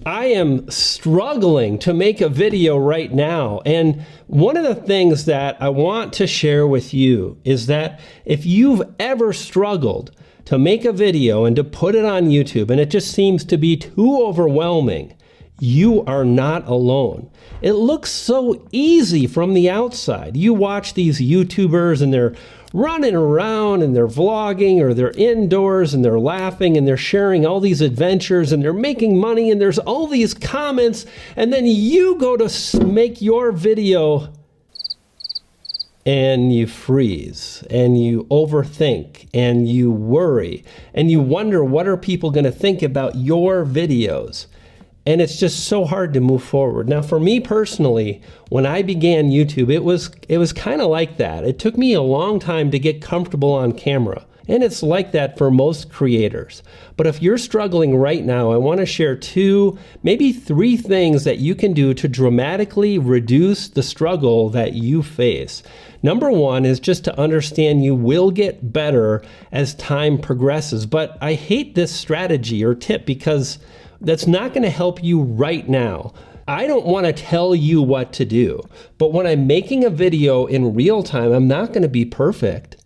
I am struggling to make a video right now. And one of the things that I want to share with you is that if you've ever struggled to make a video and to put it on YouTube and it just seems to be too overwhelming, you are not alone. It looks so easy from the outside. You watch these YouTubers and they're running around and they're vlogging, or they're indoors and they're laughing and they're sharing all these adventures and they're making money and there's all these comments, and then you go to make your video and you freeze and you overthink and you worry and you wonder, what are people going to think about your videos? And it's just so hard to move forward. Now, for me personally, when I began YouTube, it was kind of like that. It took me a long time to get comfortable on camera. And it's like that for most creators. But if you're struggling right now, I want to share 2, maybe 3 things that you can do to dramatically reduce the struggle that you face. Number 1 is just to understand you will get better as time progresses. But I hate this strategy or tip because that's not going to help you right now. I don't want to tell you what to do, but when I'm making a video in real time, I'm not going to be perfect.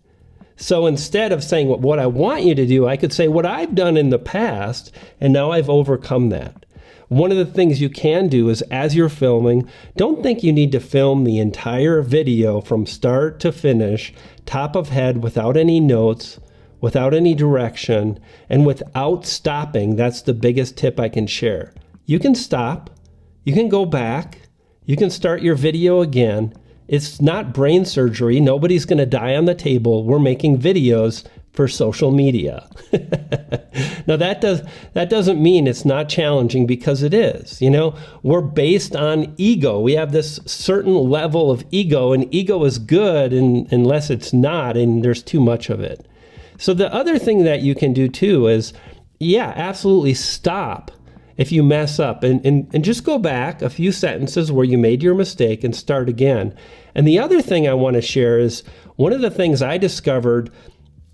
So instead of saying what I want you to do, I could say what I've done in the past, and now I've overcome that. One of the things you can do is, as you're filming, don't think you need to film the entire video from start to finish, top of head, without any notes, without any direction, and without stopping. That's the biggest tip I can share. You can stop, you can go back, you can start your video again. It's not brain surgery. Nobody's going to die on the table. We're making videos for social media. Now that doesn't mean it's not challenging, because it is. You know, we're based on ego. We have this certain level of ego, and ego is good unless it's not, and there's too much of it. So the other thing that you can do too is, yeah, absolutely stop if you mess up and just go back a few sentences where you made your mistake and start again. And the other thing I want to share is, one of the things I discovered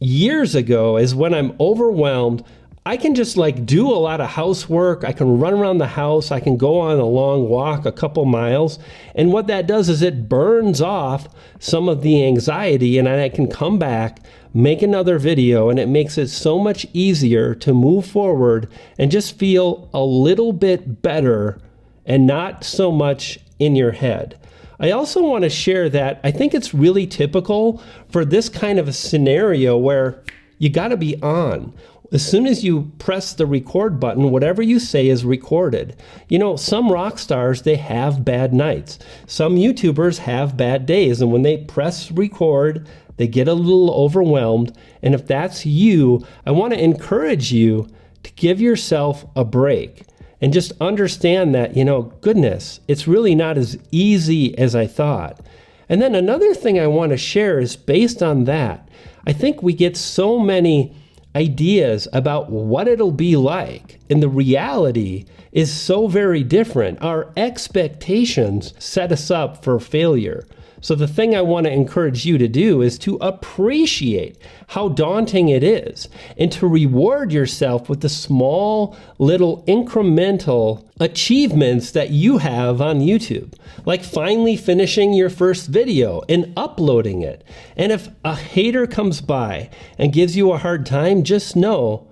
years ago is when I'm overwhelmed, I can just do a lot of housework. I can run around the house. I can go on a long walk, a couple miles. And what that does is it burns off some of the anxiety, and I can come back, make another video, and it makes it so much easier to move forward and just feel a little bit better and not so much in your head. I also want to share that I think it's really typical for this kind of a scenario where you got to be on. As soon as you press the record button, whatever you say is recorded. You know, some rock stars, they have bad nights. Some YouTubers have bad days, and when they press record, they get a little overwhelmed. And if that's you, I want to encourage you to give yourself a break and just understand that, goodness, it's really not as easy as I thought. And then another thing I want to share is, based on that, I think we get so many ideas about what it'll be like, and the reality is so very different. Our expectations set us up for failure. So the thing I want to encourage you to do is to appreciate how daunting it is, and to reward yourself with the small little incremental achievements that you have on YouTube, like finally finishing your first video and uploading it. And if a hater comes by and gives you a hard time, just know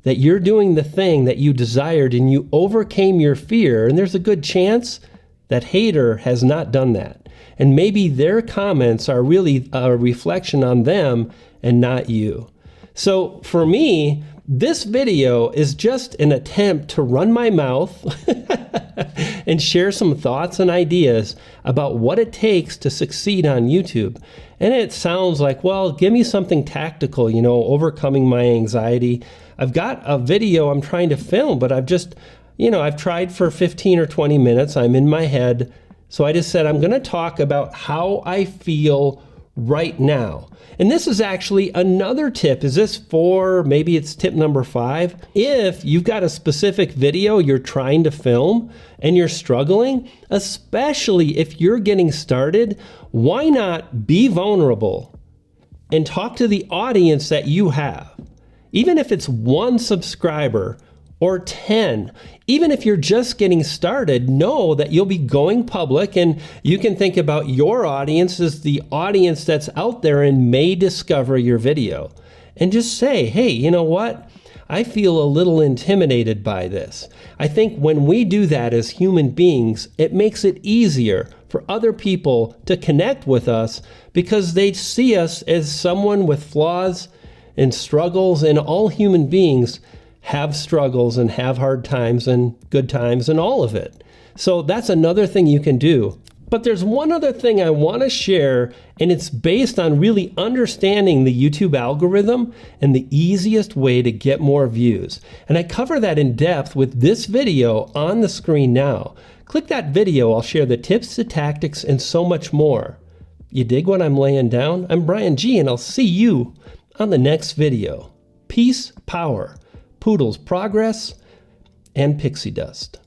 that you're doing the thing that you desired and you overcame your fear, and there's a good chance that hater has not done that. And maybe their comments are really a reflection on them and not you. So for me, this video is just an attempt to run my mouth and share some thoughts and ideas about what it takes to succeed on YouTube. And it sounds like, well, give me something tactical, overcoming my anxiety. I've got a video I'm trying to film, but I've tried for 15 or 20 minutes. I'm in my head. So I just said, I'm going to talk about how I feel right now. And this is actually another tip. Is this maybe it's tip number 5? If you've got a specific video you're trying to film and you're struggling, especially if you're getting started, why not be vulnerable and talk to the audience that you have? Even if it's one subscriber or 10. Even if you're just getting started, know that you'll be going public, and you can think about your audience as the audience that's out there and may discover your video. And just say, hey, you know what? I feel a little intimidated by this. I think when we do that as human beings, it makes it easier for other people to connect with us because they see us as someone with flaws and struggles, and all human beings have struggles and have hard times and good times and all of it. So that's another thing you can do. But there's one other thing I want to share, and it's based on really understanding the YouTube algorithm and the easiest way to get more views. And I cover that in depth with this video on the screen now. Click that video. I'll share the tips, the tactics, and so much more. You dig what I'm laying down? I'm Brian G, and I'll see you on the next video. Peace, power, Poodles, progress, and pixie dust.